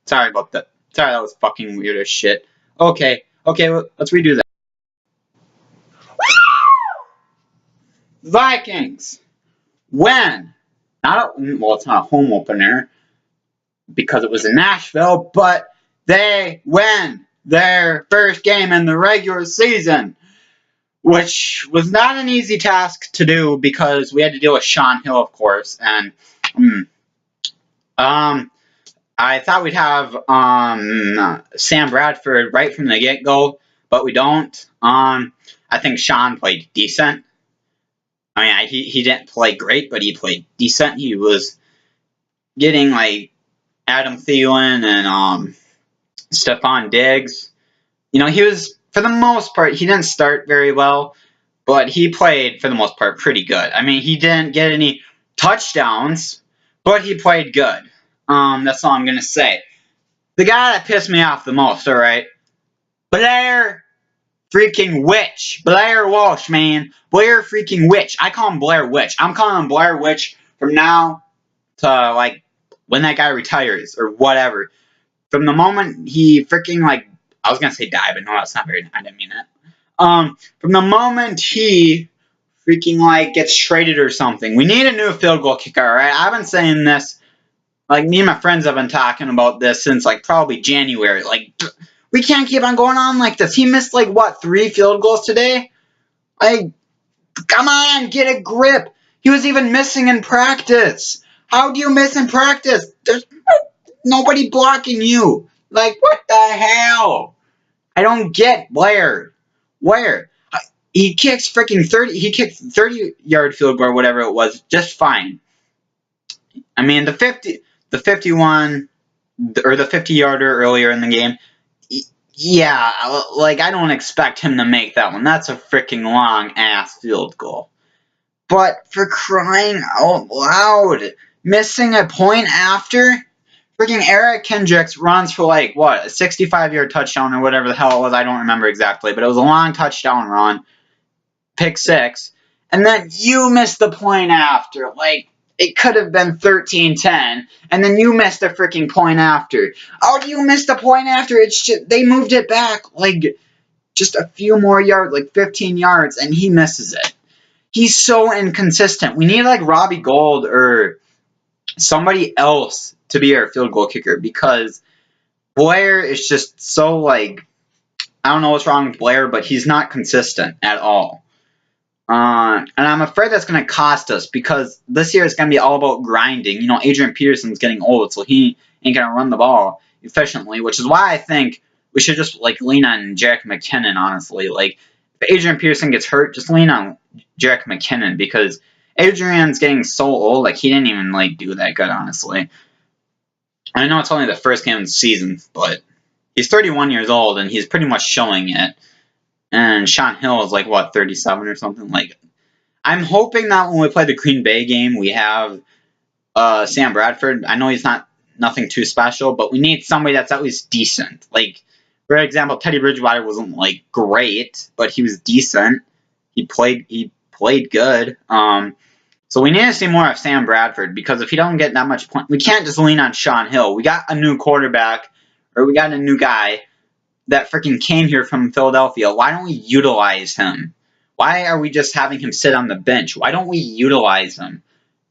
Sorry about that. Sorry, that was fucking weird as shit. Okay, let's redo that. Vikings win. Well, it's not a home opener because it was in Nashville, but they win their first game in the regular season, which was not an easy task to do because we had to deal with Sean Hill, of course, and I thought we'd have Sam Bradford right from the get-go, but we don't. I think Sean played decent. I mean, he didn't play great, but he played decent. He was getting, like, Adam Thielen and Stephon Diggs. You know, he was, for the most part, he didn't start very well, but he played, for the most part, pretty good. I mean, he didn't get any touchdowns, but he played good. That's all I'm going to say. The guy that pissed me off the most, alright? Blair freaking Witch. Blair Walsh, man. Blair freaking Witch. I call him Blair Witch. I'm calling him Blair Witch from now to, like, when that guy retires or whatever. From the moment he freaking, like, I was going to say die, but no, that's not very, I didn't mean that. From the moment he freaking, like, gets traded or something, we need a new field goal kicker, alright? I've been saying this. Like, me and my friends have been talking about this since, like, probably January. Like, we can't keep on going on like this. He missed, like, what, 3 field goals today? Like, come on, get a grip. He was even missing in practice. How do you miss in practice? There's nobody blocking you. Like, what the hell? I don't get Blair. Where? He kicks freaking 30, he kicked 30-yard field goal or whatever it was, just fine. I mean, the 51, or the 50-yarder earlier in the game, yeah, like, I don't expect him to make that one. That's a freaking long-ass field goal. But for crying out loud, missing a point after? Freaking Eric Kendricks runs for, like, what, a 65-yard touchdown or whatever the hell it was. I don't remember exactly, but it was a long touchdown run. Pick 6. And then you missed the point after. Like, it could have been 13-10, and then you missed a freaking point after. How do you miss the point after? It's just, they moved it back, like, just a few more yards, like 15 yards, and he misses it. He's so inconsistent. We need, like, Robbie Gould or somebody else to be our field goal kicker, because Blair is just so, like, I don't know what's wrong with Blair, but he's not consistent at all. And I'm afraid that's going to cost us, because this year is going to be all about grinding. You know, Adrian Peterson's getting old, so he ain't going to run the ball efficiently, which is why I think we should just, like, lean on Jerick McKinnon, honestly. Like, if Adrian Peterson gets hurt, just lean on Jerick McKinnon, because Adrian's getting so old, like, he didn't even, like, do that good, honestly. I know it's only the first game of the season, but he's 31 years old, and he's pretty much showing it. And Sean Hill is, like, what, 37 or something? Like, I'm hoping that when we play the Green Bay game, we have Sam Bradford. I know he's nothing too special, but we need somebody that's at least decent. Like, for example, Teddy Bridgewater wasn't, like, great, but he was decent. He played good. So we need to see more of Sam Bradford, because if he don't get that much point, we can't just lean on Sean Hill. We got a new quarterback, or we got a new guy that freaking came here from Philadelphia. Why don't we utilize him? Why are we just having him sit on the bench? Why don't we utilize him?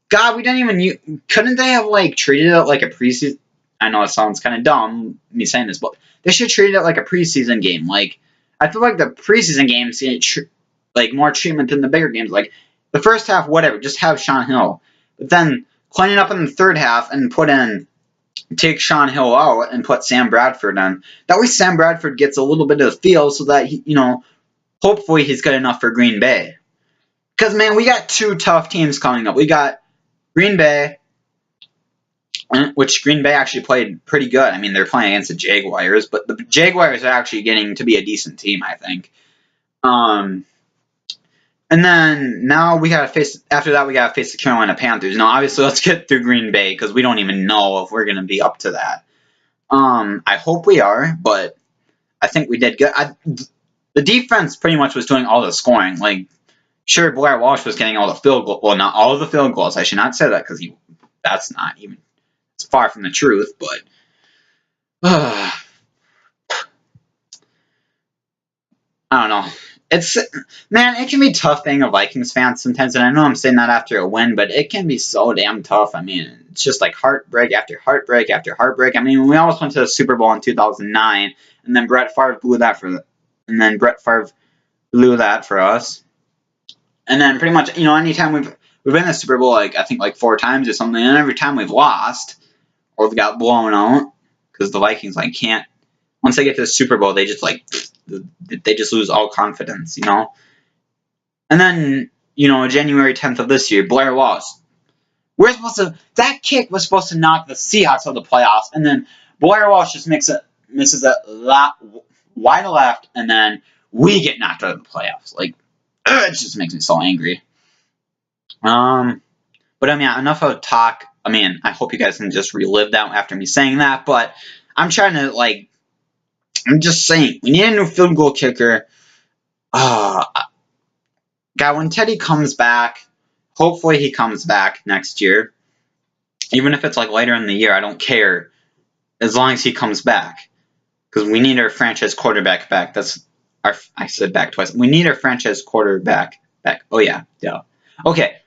God, we didn't even... Couldn't they have, like, treated it like a preseason... I know it sounds kind of dumb, me saying this, but they should treat it like a preseason game. Like, I feel like the preseason games get, like, more treatment than the bigger games. Like, the first half, whatever, just have Sean Hill. But then clean it up in the third half and take Sean Hill out and put Sam Bradford in. That way Sam Bradford gets a little bit of the feel, so that, he, you know, hopefully he's good enough for Green Bay. Because, man, we got 2 tough teams coming up. We got Green Bay, which Green Bay actually played pretty good. I mean, they're playing against the Jaguars, but the Jaguars are actually getting to be a decent team, I think. And then now we gotta face. After that, we gotta face the Carolina Panthers. Now, obviously, let's get through Green Bay, because we don't even know if we're gonna be up to that. I hope we are, but I think we did good. The defense pretty much was doing all the scoring. Like, sure, Blair Walsh was getting all the field goals. Well, not all of the field goals. I should not say that, because that's not even. It's far from the truth, but I don't know. It's, man, it can be tough being a Vikings fan sometimes, and I know I'm saying that after a win, but it can be so damn tough. I mean, it's just like heartbreak after heartbreak after heartbreak. I mean, we almost went to the Super Bowl in 2009, and then Brett Favre blew that for us. And then pretty much, anytime we've been in the Super Bowl, like I think like 4 times or something, and every time we've lost or we got blown out because the Vikings like can't. Once they get to the Super Bowl, they just lose all confidence, And then January 10th of this year, Blair Walsh. That kick was supposed to knock the Seahawks out of the playoffs, and then Blair Walsh just misses a lot wide left, and then we get knocked out of the playoffs. Like, it just makes me so angry. But I mean, enough of talk. I mean, I hope you guys can just relive that after me saying that, but I'm trying to, I'm just saying, we need a new field goal kicker. God, when Teddy comes back, hopefully he comes back next year. Even if it's later in the year, I don't care. As long as he comes back. Because we need our franchise quarterback back. I said back twice. We need our franchise quarterback back. Oh yeah, yeah. Okay.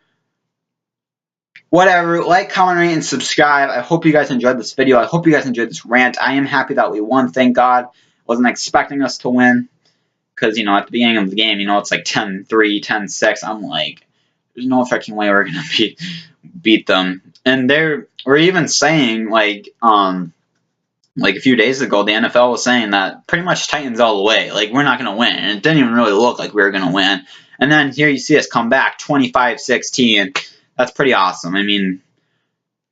Whatever. Like, comment, rate, and subscribe. I hope you guys enjoyed this video. I hope you guys enjoyed this rant. I am happy that we won. Thank God. Wasn't expecting us to win. Because, at the beginning of the game, it's like 10-3, 10-6. I'm like, there's no freaking way we're going to beat them. And we're even saying, a few days ago, the NFL was saying that pretty much Titans all the way. We're not going to win. And it didn't even really look like we were going to win. And then here you see us come back 25-16. That's pretty awesome. I mean,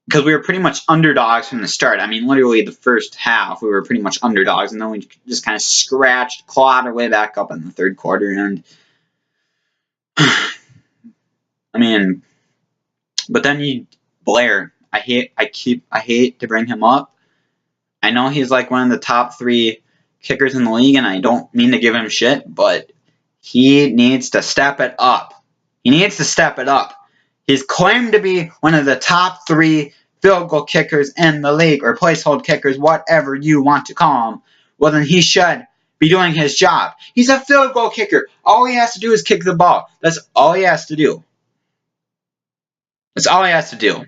because we were pretty much underdogs from the start. I mean, literally the first half, we were pretty much underdogs. And then we just kind of clawed our way back up in the third quarter. And, I mean, but then Blair, I hate to bring him up. I know he's one of the top 3 kickers in the league, and I don't mean to give him shit, but he needs to step it up. He needs to step it up. He's claimed to be one of the top 3 field goal kickers in the league, or placehold kickers, whatever you want to call him. Well, then he should be doing his job. He's a field goal kicker. All he has to do is kick the ball. That's all he has to do. That's all he has to do.